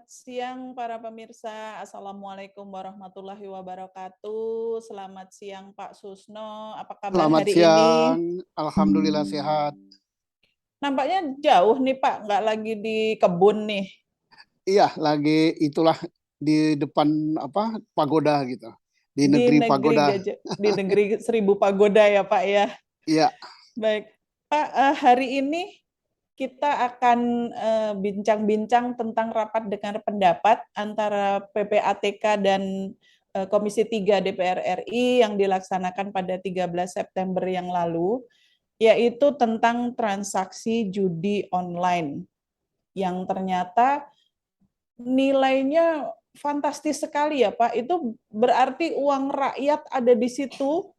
Selamat siang para pemirsa. Assalamualaikum warahmatullahi wabarakatuh. Selamat siang Pak Susno. Apa kabar Selamat hari ini? siang, alhamdulillah sehat. Nampaknya jauh nih Pak, nggak lagi di kebun nih. Iya, lagi itulah di depan pagoda gitu, di Di negeri negeri pagoda. gajah, di negeri seribu pagoda ya Pak ya. Iya, Baik, Pak, hari ini kita akan bincang-bincang tentang rapat dengar pendapat antara PPATK dan Komisi 3 DPR RI yang dilaksanakan pada 13 September yang lalu, yaitu tentang transaksi judi online yang ternyata nilainya fantastis sekali ya Pak. Itu berarti uang rakyat ada di situ.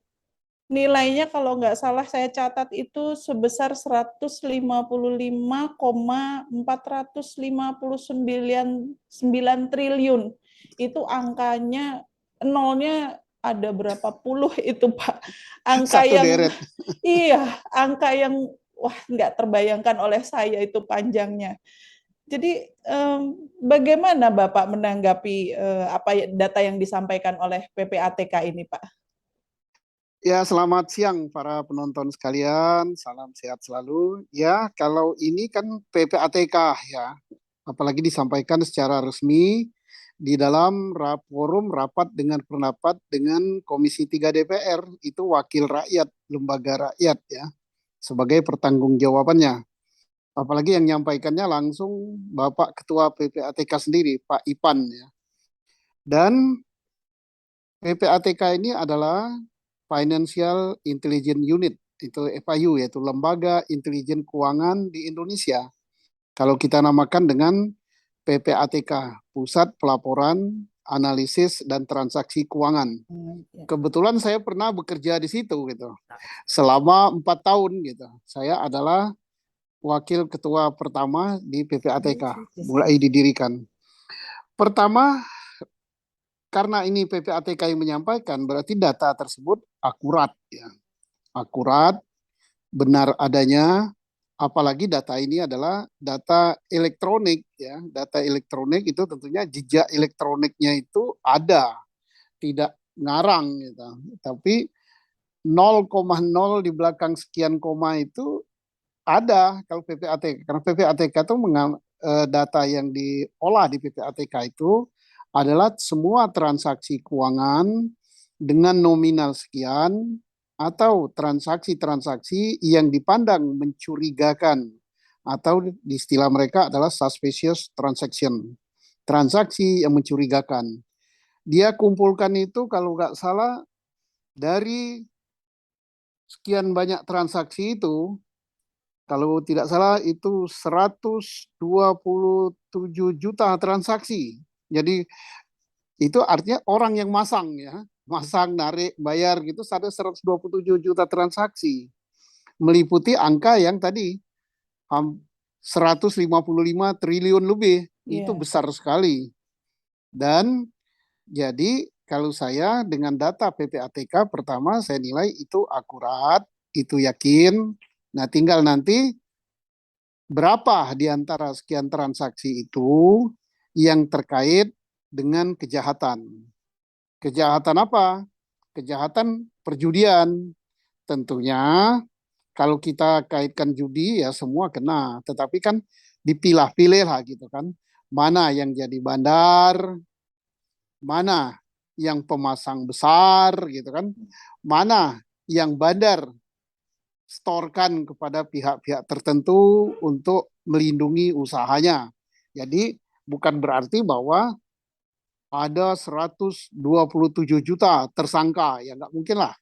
Nilainya kalau nggak salah saya catat itu sebesar 155,459 triliun. Itu angkanya, nolnya ada berapa puluh itu Pak. Angka satu yang, deret. iya, angka yang wah nggak terbayangkan oleh saya itu panjangnya. Jadi bagaimana Bapak menanggapi apa data yang disampaikan oleh PPATK ini Pak? Ya, selamat siang para penonton sekalian, salam sehat selalu. Ya, kalau ini kan PPATK ya, apalagi disampaikan secara resmi di dalam forum rapat dengan pendapat dengan Komisi 3 DPR, itu wakil rakyat, lembaga rakyat ya, sebagai pertanggungjawabannya. Apalagi yang menyampaikannya langsung Bapak Ketua PPATK sendiri, Pak Ipan ya. Dan PPATK ini adalah Financial Intelligence Unit, itu FIU, yaitu Lembaga Intelijen Keuangan di Indonesia. Kalau kita namakan dengan PPATK, Pusat Pelaporan, Analisis dan Transaksi Keuangan. Kebetulan saya pernah bekerja di situ gitu, selama 4 tahun gitu. Saya adalah wakil ketua pertama di PPATK, mulai didirikan. Pertama, karena ini PPATK yang menyampaikan, berarti data tersebut akurat ya. Akurat, benar adanya, apalagi data ini adalah data elektronik ya. Data elektronik itu tentunya jejak elektroniknya itu ada, tidak ngarang gitu. Tapi 0,0 di belakang sekian koma itu ada kalau PPATK. Karena PPATK itu data yang diolah di PPATK itu adalah semua transaksi keuangan dengan nominal sekian atau transaksi-transaksi yang dipandang mencurigakan atau di istilah mereka adalah suspicious transaction. Transaksi yang mencurigakan. Dia kumpulkan itu kalau nggak salah dari sekian banyak transaksi itu, kalau tidak salah itu 127 juta transaksi. Jadi itu artinya orang yang masang ya, masang, narik, bayar gitu, ada 127 juta transaksi. Meliputi angka yang tadi 155 triliun lebih, itu Iya. besar sekali. Dan jadi kalau saya dengan data PPATK pertama saya nilai itu akurat, itu yakin. Nah, tinggal nanti berapa di antara sekian transaksi itu yang terkait dengan kejahatan. Kejahatan apa? Kejahatan perjudian. Tentunya kalau kita kaitkan judi ya semua kena, tetapi kan dipilah-pilih lah gitu kan. Mana yang jadi bandar, mana yang pemasang besar gitu kan, mana yang bandar storkan kepada pihak-pihak tertentu untuk melindungi usahanya. Jadi bukan berarti bahwa ada 127 juta tersangka, ya nggak mungkin lah.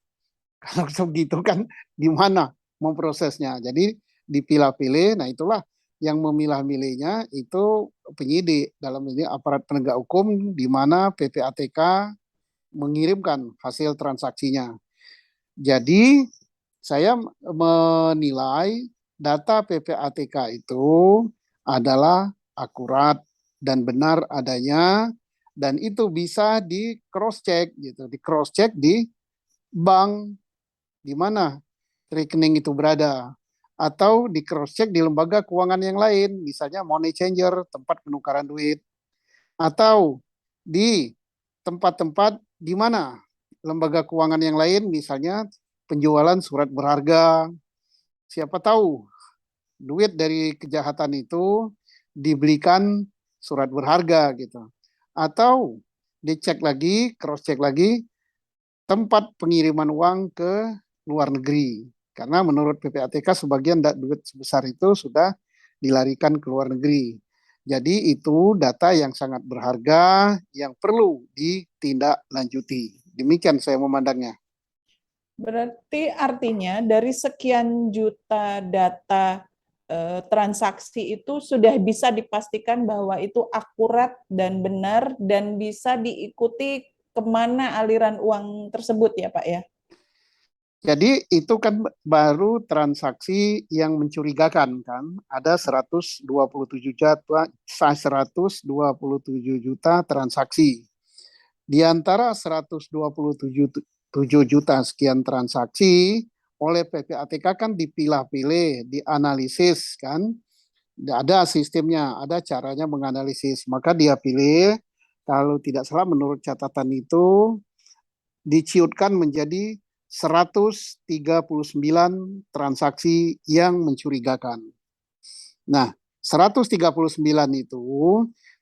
Kalau segitu kan gimana memprosesnya. Jadi dipilah-pilih, nah itulah yang memilah-milihnya itu penyidik, dalam ini aparat penegak hukum, di mana PPATK mengirimkan hasil transaksinya. Jadi saya menilai data PPATK itu adalah akurat dan benar adanya, dan itu bisa di cross check gitu, di cross check di bank di mana rekening itu berada, atau di cross check di lembaga keuangan yang lain, misalnya money changer, tempat penukaran duit. atau di tempat-tempat di mana lembaga keuangan yang lain, misalnya penjualan surat berharga. Siapa tahu duit dari kejahatan itu dibelikan surat berharga gitu. Atau dicek lagi, cross check lagi tempat pengiriman uang ke luar negeri. Karena menurut PPATK sebagian duit sebesar itu sudah dilarikan ke luar negeri. Jadi itu data yang sangat berharga yang perlu ditindaklanjuti. Demikian saya memandangnya. Berarti artinya dari sekian juta data transaksi itu sudah bisa dipastikan bahwa itu akurat dan benar dan bisa diikuti kemana aliran uang tersebut ya Pak ya? Jadi itu kan baru transaksi yang mencurigakan kan. Ada 127 juta transaksi. Di antara 127 juta sekian transaksi oleh PPATK kan dipilah-pilih, dianalisis kan. Ada sistemnya, ada caranya menganalisis. Maka dia pilih, kalau tidak salah menurut catatan itu diciutkan menjadi 139 transaksi yang mencurigakan. Nah, 139 itu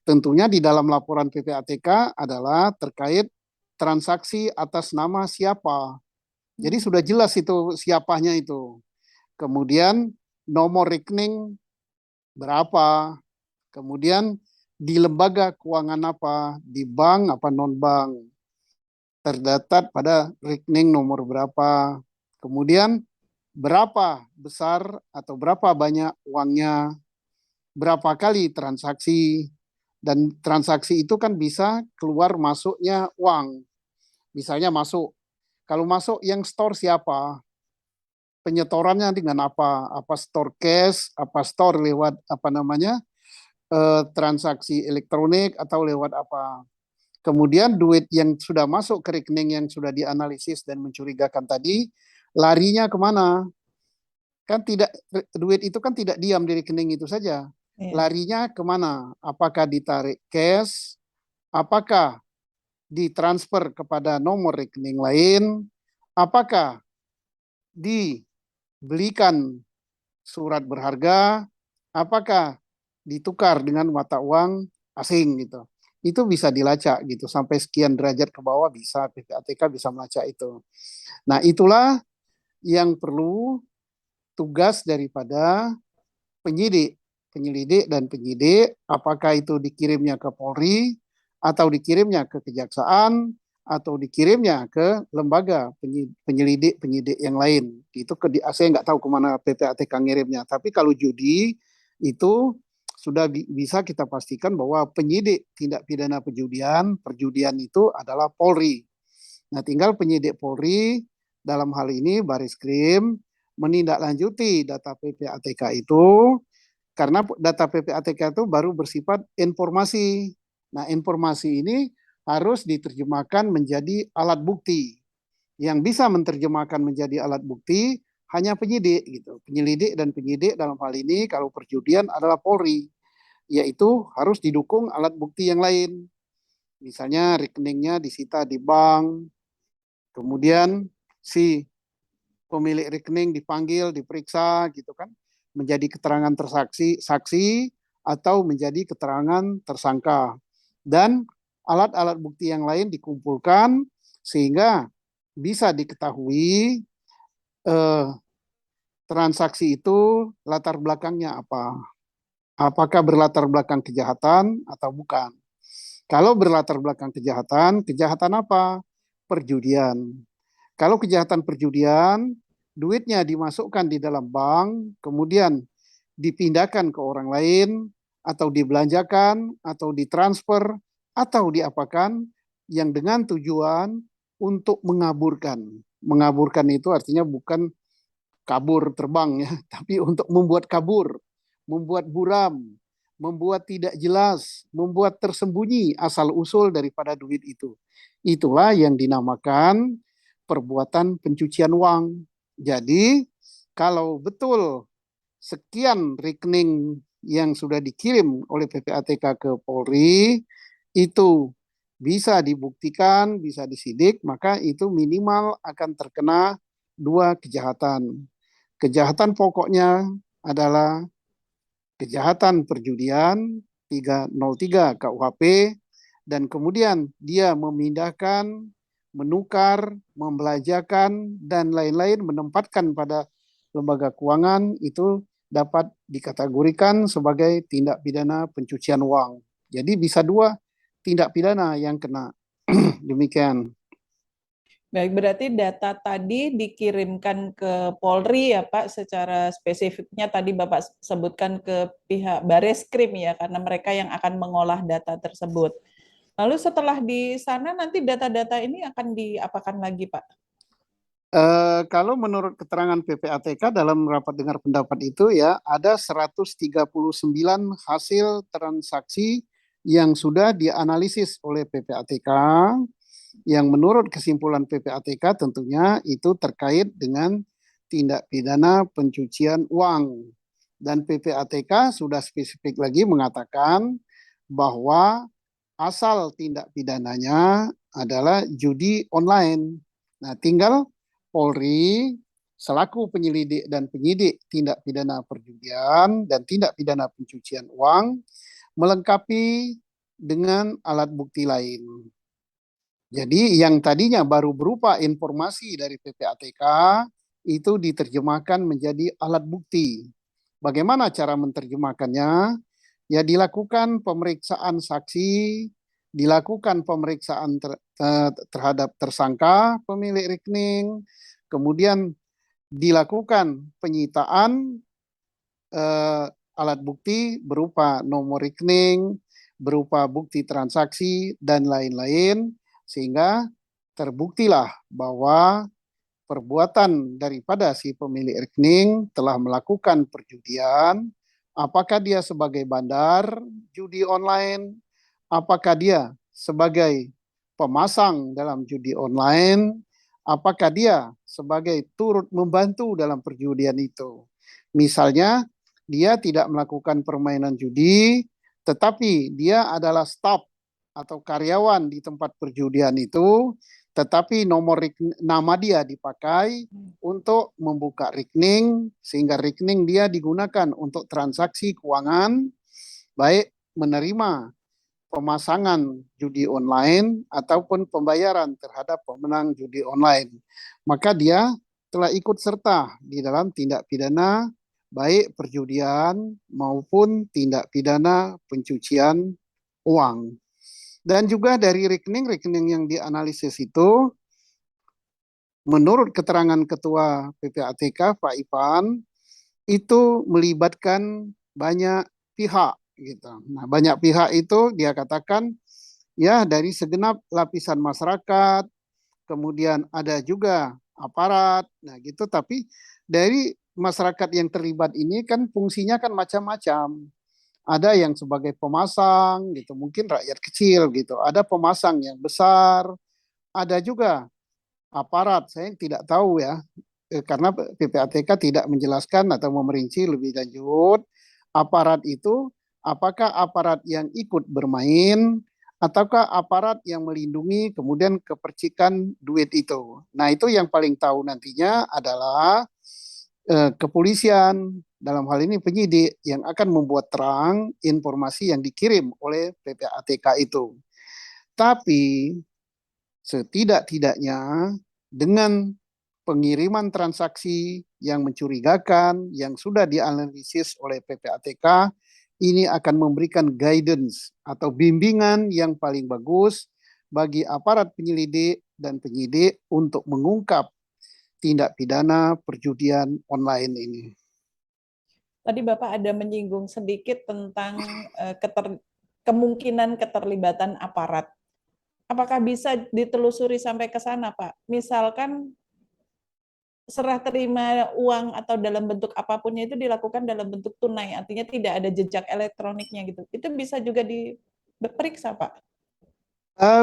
tentunya di dalam laporan PPATK adalah terkait transaksi atas nama siapa. Jadi sudah jelas itu siapanya itu. Kemudian nomor rekening berapa. Kemudian di lembaga keuangan apa, di bank apa non-bank. Terdatat pada rekening nomor berapa. Kemudian berapa besar atau berapa banyak uangnya, berapa kali transaksi, dan transaksi itu kan bisa keluar masuknya uang. Misalnya masuk, kalau masuk yang store siapa, penyetorannya dengan apa store cash, apa store lewat apa namanya, transaksi elektronik atau lewat apa. Kemudian duit yang sudah masuk ke rekening yang sudah dianalisis dan mencurigakan tadi, larinya kemana? Kan tidak, duit itu kan tidak diam di rekening itu saja. Iya. Larinya kemana? Apakah ditarik cash? Apakah ditransfer kepada nomor rekening lain? Apakah dibelikan surat berharga? Apakah ditukar dengan mata uang asing gitu? Itu bisa dilacak gitu sampai sekian derajat ke bawah bisa PPATK bisa melacak itu. Nah, itulah yang perlu tugas daripada penyidik, penyelidik dan penyidik, apakah itu dikirimnya ke Polri atau dikirimnya ke Kejaksaan atau dikirimnya ke lembaga penyelidik penyidik yang lain. Itu ke saya nggak tahu kemana PPATK ngirimnya. Tapi kalau judi itu sudah bisa kita pastikan bahwa penyidik tindak pidana perjudian itu adalah Polri. Nah, tinggal penyidik Polri dalam hal ini Baris Krim menindaklanjuti data PPATK itu karena data PPATK itu baru bersifat informasi. Nah, informasi ini harus diterjemahkan menjadi alat bukti. Yang bisa menerjemahkan menjadi alat bukti hanya penyidik gitu. Penyelidik dan penyidik dalam hal ini kalau perjudian adalah Polri, yaitu harus didukung alat bukti yang lain. Misalnya rekeningnya disita di bank, kemudian si pemilik rekening dipanggil, diperiksa gitu kan, menjadi keterangan saksi atau menjadi keterangan tersangka. Dan alat-alat bukti yang lain dikumpulkan sehingga bisa diketahui transaksi itu latar belakangnya apa. Apakah berlatar belakang kejahatan atau bukan. Kalau berlatar belakang kejahatan, kejahatan apa? Perjudian. Kalau kejahatan perjudian, duitnya dimasukkan di dalam bank, kemudian dipindahkan ke orang lain, atau dibelanjakan, atau ditransfer, atau diapakan, yang dengan tujuan untuk mengaburkan. Mengaburkan itu artinya bukan kabur terbang ya, tapi untuk membuat kabur, membuat buram, membuat tidak jelas, membuat tersembunyi asal-usul daripada duit itu. Itulah yang dinamakan perbuatan pencucian uang. Jadi, kalau betul sekian rekening yang sudah dikirim oleh PPATK ke Polri, itu bisa dibuktikan, bisa disidik, maka itu minimal akan terkena 2 kejahatan. Kejahatan pokoknya adalah kejahatan perjudian 303 KUHP, dan kemudian dia memindahkan, menukar, membelanjakan, dan lain-lain, menempatkan pada lembaga keuangan, itu dapat dikategorikan sebagai tindak pidana pencucian uang. Jadi bisa 2 tindak pidana yang kena. Demikian. Baik, berarti data tadi dikirimkan ke Polri ya Pak, secara spesifiknya tadi Bapak sebutkan ke pihak Bareskrim ya, karena mereka yang akan mengolah data tersebut. Lalu setelah di sana nanti data-data ini akan diapakan lagi Pak? Kalau menurut keterangan PPATK dalam rapat dengar pendapat itu ya, ada 139 hasil transaksi yang sudah dianalisis oleh PPATK, yang menurut kesimpulan PPATK tentunya itu terkait dengan tindak pidana pencucian uang. Dan PPATK sudah spesifik lagi mengatakan bahwa asal tindak pidananya adalah judi online. Nah, tinggal Polri selaku penyelidik dan penyidik tindak pidana perjudian dan tindak pidana pencucian uang melengkapi dengan alat bukti lain. Jadi yang tadinya baru berupa informasi dari PPATK itu diterjemahkan menjadi alat bukti. Bagaimana cara menerjemahkannya? Ya, dilakukan pemeriksaan saksi, dilakukan pemeriksaan terhadap tersangka pemilik rekening, kemudian dilakukan penyitaan alat bukti berupa nomor rekening, berupa bukti transaksi, dan lain-lain, sehingga terbuktilah bahwa perbuatan daripada si pemilik rekening telah melakukan perjudian. Apakah dia sebagai bandar judi online, apakah dia sebagai pemasang dalam judi online, apakah dia sebagai turut membantu dalam perjudian itu. Misalnya, dia tidak melakukan permainan judi, tetapi dia adalah staf atau karyawan di tempat perjudian itu, tetapi nama dia dipakai untuk membuka rekening, sehingga rekening dia digunakan untuk transaksi keuangan, baik menerima pemasangan judi online ataupun pembayaran terhadap pemenang judi online. Maka dia telah ikut serta di dalam tindak pidana baik perjudian maupun tindak pidana pencucian uang. Dan juga dari rekening-rekening yang dianalisis itu, menurut keterangan Ketua PPATK Pak Ivan, itu melibatkan banyak pihak gitu. Nah, banyak pihak itu dia katakan ya dari segenap lapisan masyarakat, kemudian ada juga aparat. Nah, gitu, tapi dari masyarakat yang terlibat ini kan fungsinya kan macam-macam. Ada yang sebagai pemasang gitu, mungkin rakyat kecil gitu. Ada pemasang yang besar, ada juga aparat. Saya tidak tahu ya, karena PPATK tidak menjelaskan atau memerinci lebih lanjut. Aparat itu apakah aparat yang ikut bermain ataukah aparat yang melindungi kemudian kepercikan duit itu. Nah, itu yang paling tahu nantinya adalah kepolisian, dalam hal ini penyidik yang akan membuat terang informasi yang dikirim oleh PPATK itu. Tapi setidak-tidaknya dengan pengiriman transaksi yang mencurigakan yang sudah dianalisis oleh PPATK, ini akan memberikan guidance atau bimbingan yang paling bagus bagi aparat penyelidik dan penyidik untuk mengungkap tindak pidana perjudian online ini. Tadi Bapak ada menyinggung sedikit tentang kemungkinan keterlibatan aparat. Apakah bisa ditelusuri sampai ke sana, Pak? Misalkan serah terima uang atau dalam bentuk apapunnya itu dilakukan dalam bentuk tunai, artinya tidak ada jejak elektroniknya gitu. Itu bisa juga diperiksa, Pak?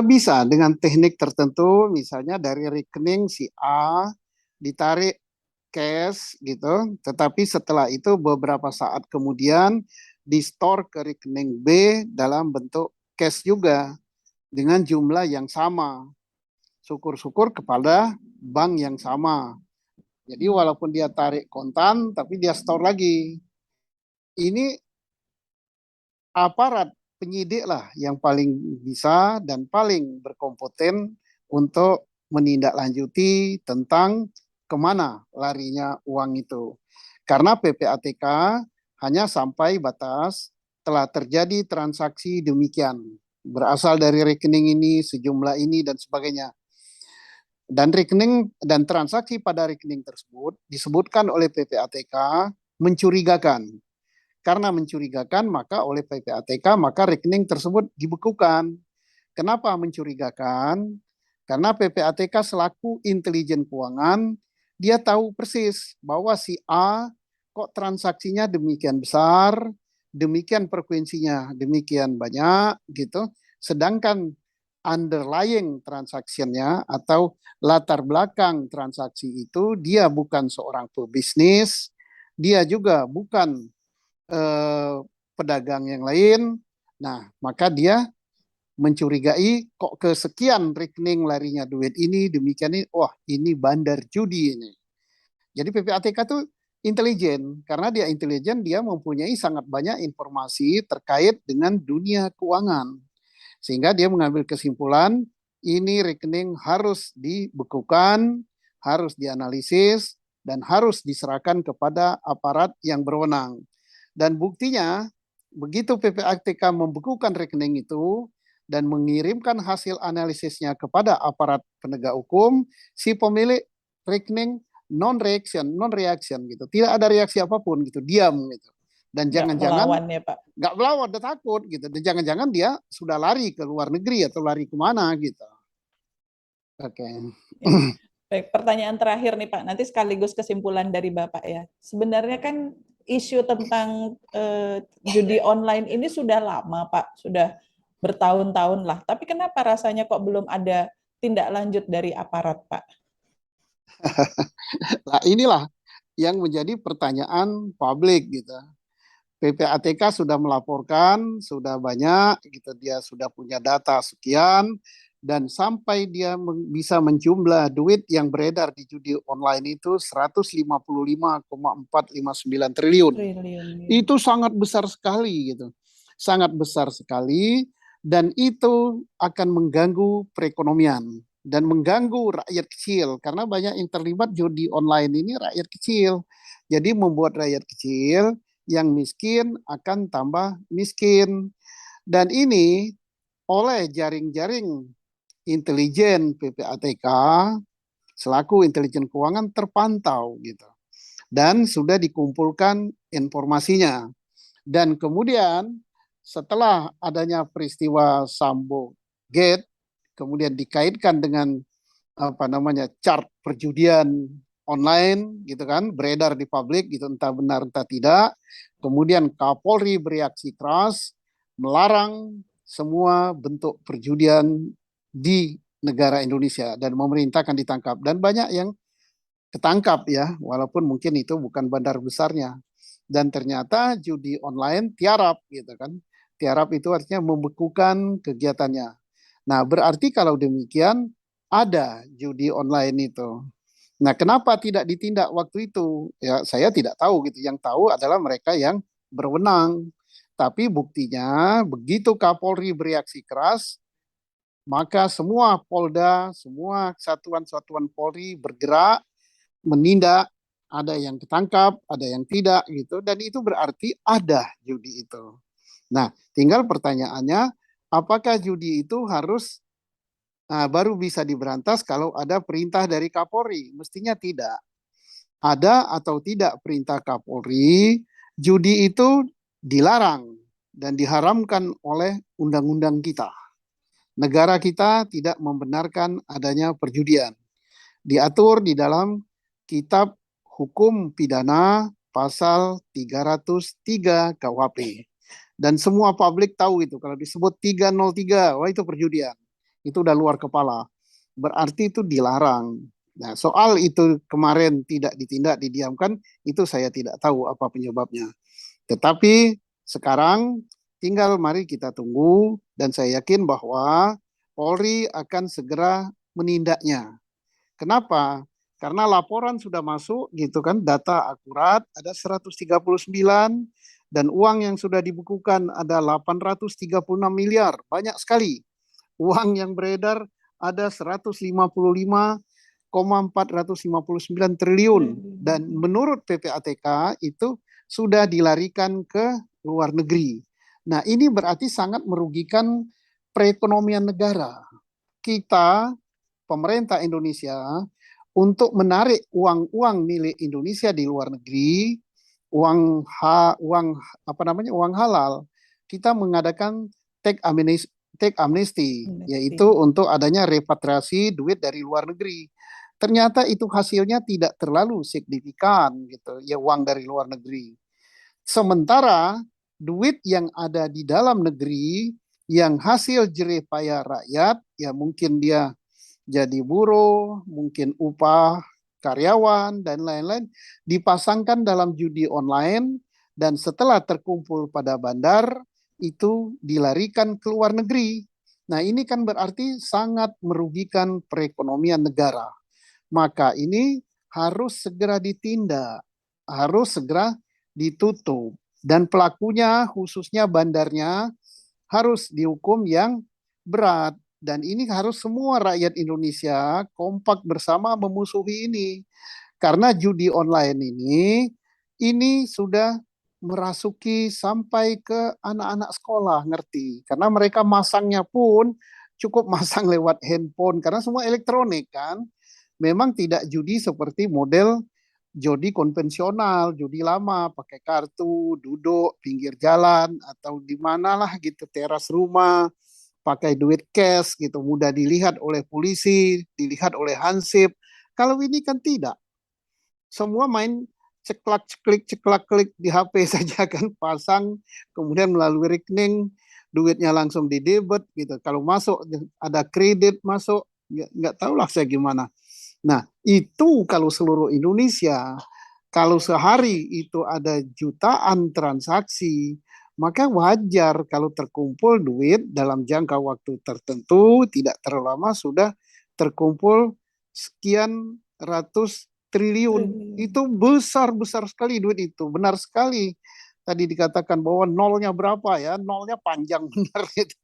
Bisa dengan teknik tertentu, misalnya dari rekening si A ditarik cash gitu, tetapi setelah itu beberapa saat kemudian di store ke rekening B dalam bentuk cash juga dengan jumlah yang sama. Syukur-syukur kepada bank yang sama. Jadi walaupun dia tarik kontan, tapi dia store lagi. Ini aparat penyidik lah yang paling bisa dan paling berkompeten untuk menindaklanjuti tentang kemana larinya uang itu. Karena PPATK hanya sampai batas telah terjadi transaksi demikian, berasal dari rekening ini, sejumlah ini, dan sebagainya. Dan rekening dan transaksi pada rekening tersebut disebutkan oleh PPATK mencurigakan. Karena mencurigakan, maka oleh PPATK, maka rekening tersebut dibekukan. Kenapa mencurigakan? Karena PPATK selaku intelijen keuangan, dia tahu persis bahwa si A kok transaksinya demikian besar, demikian frekuensinya demikian banyak gitu. Sedangkan underlying transaksinya atau latar belakang transaksi itu dia bukan seorang pebisnis, dia juga bukan pedagang yang lain. Nah, maka dia mencurigai kok kesekian rekening larinya duit ini, demikian ini, wah ini bandar judi ini. Jadi PPATK tuh intelijen, karena dia intelijen, dia mempunyai sangat banyak informasi terkait dengan dunia keuangan. Sehingga dia mengambil kesimpulan, ini rekening harus dibekukan, harus dianalisis, dan harus diserahkan kepada aparat yang berwenang. Dan buktinya, begitu PPATK membekukan rekening itu, dan mengirimkan hasil analisisnya kepada aparat penegak hukum, si pemilik rekening non-reaction gitu. Tidak ada reaksi apapun gitu, diam gitu. Dan jangan-jangan melawan ya Pak. nggak melawan, dia takut gitu. Dan jangan-jangan dia sudah lari ke luar negeri atau lari kemana gitu. Oke. Ya. Baik, pertanyaan terakhir nih Pak, nanti sekaligus kesimpulan dari Bapak ya. Sebenarnya kan isu tentang judi online ini sudah lama Pak, sudah bertahun-tahun lah. Tapi kenapa rasanya kok belum ada tindak lanjut dari aparat Pak? Nah, inilah yang menjadi pertanyaan publik gitu. PPATK sudah melaporkan, sudah banyak gitu, dia sudah punya data sekian, dan sampai dia bisa menjumlah duit yang beredar di judi online itu 155,459 triliun. Triliun. Itu sangat besar sekali gitu. Sangat besar sekali, dan itu akan mengganggu perekonomian dan mengganggu rakyat kecil, karena banyak yang terlibat judi online ini rakyat kecil. Jadi membuat rakyat kecil yang miskin akan tambah miskin. Dan ini oleh jaring-jaring intelijen PPATK selaku intelijen keuangan terpantau gitu. Dan sudah dikumpulkan informasinya. Dan kemudian setelah adanya peristiwa Sambo Gate, kemudian dikaitkan dengan chart perjudian online gitu kan, beredar di publik gitu, entah benar entah tidak. Kemudian Kapolri bereaksi keras, melarang semua bentuk perjudian di negara Indonesia dan memerintahkan ditangkap. Dan banyak yang ketangkap ya, walaupun mungkin itu bukan bandar besarnya. Dan ternyata judi online tiarap gitu kan. Tiarap itu artinya membekukan kegiatannya. Nah, berarti kalau demikian ada judi online itu. Nah, kenapa tidak ditindak waktu itu? Ya, saya tidak tahu gitu. Yang tahu adalah mereka yang berwenang. Tapi buktinya begitu Kapolri bereaksi keras, maka semua Polda, semua satuan-satuan Polri bergerak menindak, ada yang ketangkap, ada yang tidak gitu, dan itu berarti ada judi itu. Nah, tinggal pertanyaannya, apakah judi itu harus baru bisa diberantas kalau ada perintah dari Kapolri? Mestinya tidak. Ada atau tidak perintah Kapolri, judi itu dilarang dan diharamkan oleh undang-undang kita. Negara kita tidak membenarkan adanya perjudian. Diatur di dalam Kitab Hukum Pidana pasal 303 KUHP. Dan semua publik tahu itu. Kalau disebut 303, wah itu perjudian. Itu udah luar kepala. Berarti itu dilarang. Nah, soal itu kemarin tidak ditindak, didiamkan, itu saya tidak tahu apa penyebabnya. Tetapi sekarang Tinggal mari kita tunggu dan saya yakin bahwa Polri akan segera menindaknya. Kenapa? Karena laporan sudah masuk gitu kan, data akurat ada 139 dan uang yang sudah dibukukan ada 836 miliar, banyak sekali. Uang yang beredar ada 155,459 triliun dan menurut PPATK itu sudah dilarikan ke luar negeri. Nah, ini berarti sangat merugikan perekonomian negara. Kita, pemerintah Indonesia, untuk menarik uang-uang milik Indonesia di luar negeri, uang apa namanya, uang halal, kita mengadakan tax amnesty, yaitu untuk adanya repatriasi duit dari luar negeri. Ternyata itu hasilnya tidak terlalu signifikan gitu, ya uang dari luar negeri. Sementara duit yang ada di dalam negeri yang hasil jerih payah rakyat, ya mungkin dia jadi buruh, mungkin upah karyawan, dan lain-lain, dipasangkan dalam judi online, dan setelah terkumpul pada bandar, itu dilarikan ke luar negeri. Nah, ini kan berarti sangat merugikan perekonomian negara. Maka ini harus segera ditindak, harus segera ditutup. Dan pelakunya, khususnya bandarnya, harus dihukum yang berat. Dan ini harus semua rakyat Indonesia kompak bersama memusuhi ini. Karena judi online ini sudah merasuki sampai ke anak-anak sekolah, ngerti. Karena mereka masangnya pun cukup masang lewat handphone, karena semua elektronik kan. Memang tidak judi seperti model judi konvensional, judi lama, pakai kartu, duduk pinggir jalan, atau di manalah gitu, teras rumah, pakai duit cash gitu, mudah dilihat oleh polisi, dilihat oleh hansip. Kalau ini kan tidak. Semua main ceklak klik di HP saja kan, pasang, kemudian melalui rekening, duitnya langsung di debit gitu. Kalau masuk ada kredit masuk, nggak tahu lah saya gimana. Nah, itu kalau seluruh Indonesia, kalau sehari itu ada jutaan transaksi, maka wajar kalau terkumpul duit dalam jangka waktu tertentu, tidak terlalu lama sudah terkumpul sekian ratus triliun. Itu besar-besar sekali duit itu, benar sekali. Tadi dikatakan bahwa nolnya berapa ya, nolnya panjang benar itu.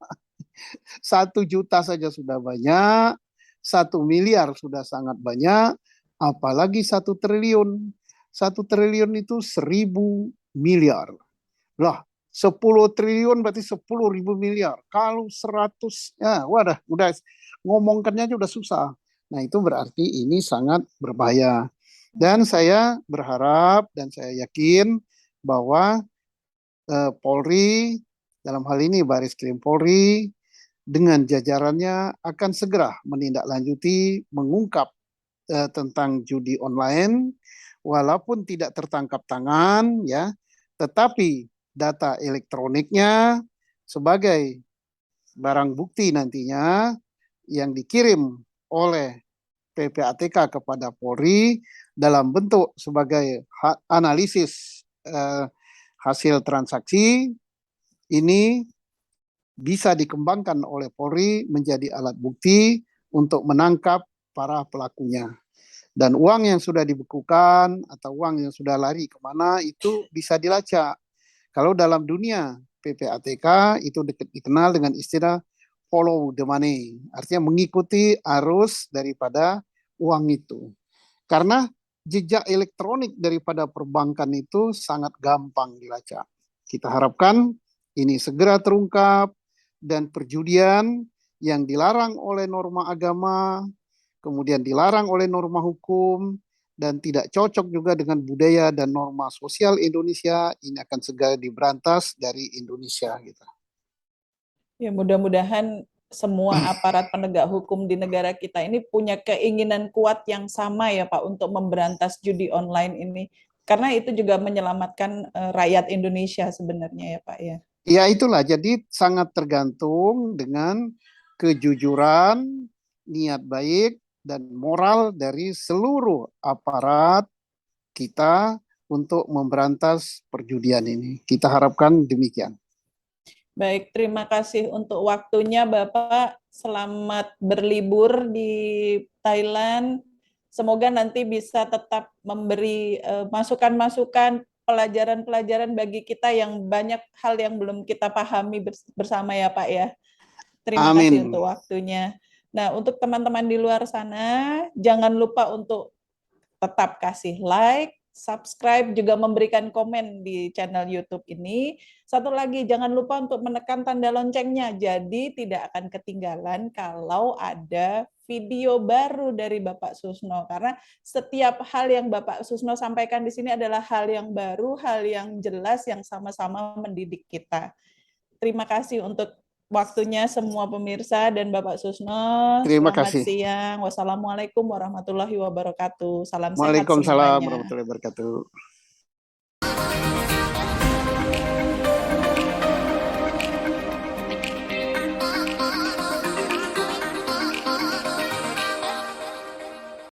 1 juta saja sudah banyak, 1 miliar sudah sangat banyak, apalagi 1 triliun. 1 triliun itu 1.000 miliar. Lah, 10 triliun berarti 10.000 miliar. Kalau 100, ya wadah, udah ngomongkannya aja udah susah. Nah, itu berarti ini sangat berbahaya. Dan saya berharap dan saya yakin bahwa Polri, dalam hal ini Baris Krim Polri, dengan jajarannya akan segera menindaklanjuti, mengungkap tentang judi online, walaupun tidak tertangkap tangan, ya, tetapi data elektroniknya sebagai barang bukti nantinya yang dikirim oleh PPATK kepada Polri dalam bentuk sebagai analisis hasil transaksi ini bisa dikembangkan oleh Polri menjadi alat bukti untuk menangkap para pelakunya. Dan uang yang sudah dibekukan atau uang yang sudah lari kemana itu bisa dilacak. Kalau dalam dunia PPATK itu dikenal dengan istilah follow the money, artinya mengikuti arus daripada uang itu. Karena jejak elektronik daripada perbankan itu sangat gampang dilacak. Kita harapkan ini segera terungkap dan perjudian yang dilarang oleh norma agama, kemudian dilarang oleh norma hukum, dan tidak cocok juga dengan budaya dan norma sosial Indonesia, ini akan segera diberantas dari Indonesia gitu. Ya, mudah-mudahan semua aparat penegak hukum di negara kita ini punya keinginan kuat yang sama ya Pak untuk memberantas judi online ini. Karena itu juga menyelamatkan rakyat Indonesia sebenarnya ya Pak ya. Ya itulah, jadi sangat tergantung dengan kejujuran, niat baik, dan moral dari seluruh aparat kita untuk memberantas perjudian ini. Kita harapkan demikian. Baik, terima kasih untuk waktunya Bapak. Selamat berlibur di Thailand. Semoga nanti bisa tetap memberi masukan-masukan, pelajaran-pelajaran bagi kita yang banyak hal yang belum kita pahami bersama ya Pak ya. Terima kasih Amin. untuk waktunya. Nah, untuk teman-teman di luar sana, jangan lupa untuk tetap kasih like, subscribe, juga memberikan komen di channel YouTube ini. Satu lagi, jangan lupa untuk menekan tanda loncengnya, jadi tidak akan ketinggalan kalau ada video baru dari Bapak Susno. Karena setiap hal yang Bapak Susno sampaikan di sini adalah hal yang baru, hal yang jelas, yang sama-sama mendidik kita. Terima kasih untuk waktunya semua pemirsa dan Bapak Susno. Terima Selamat kasih. siang. Wassalamualaikum warahmatullahi wabarakatuh. Salam sehat Waalaikumsalam semuanya. warahmatullahi wabarakatuh.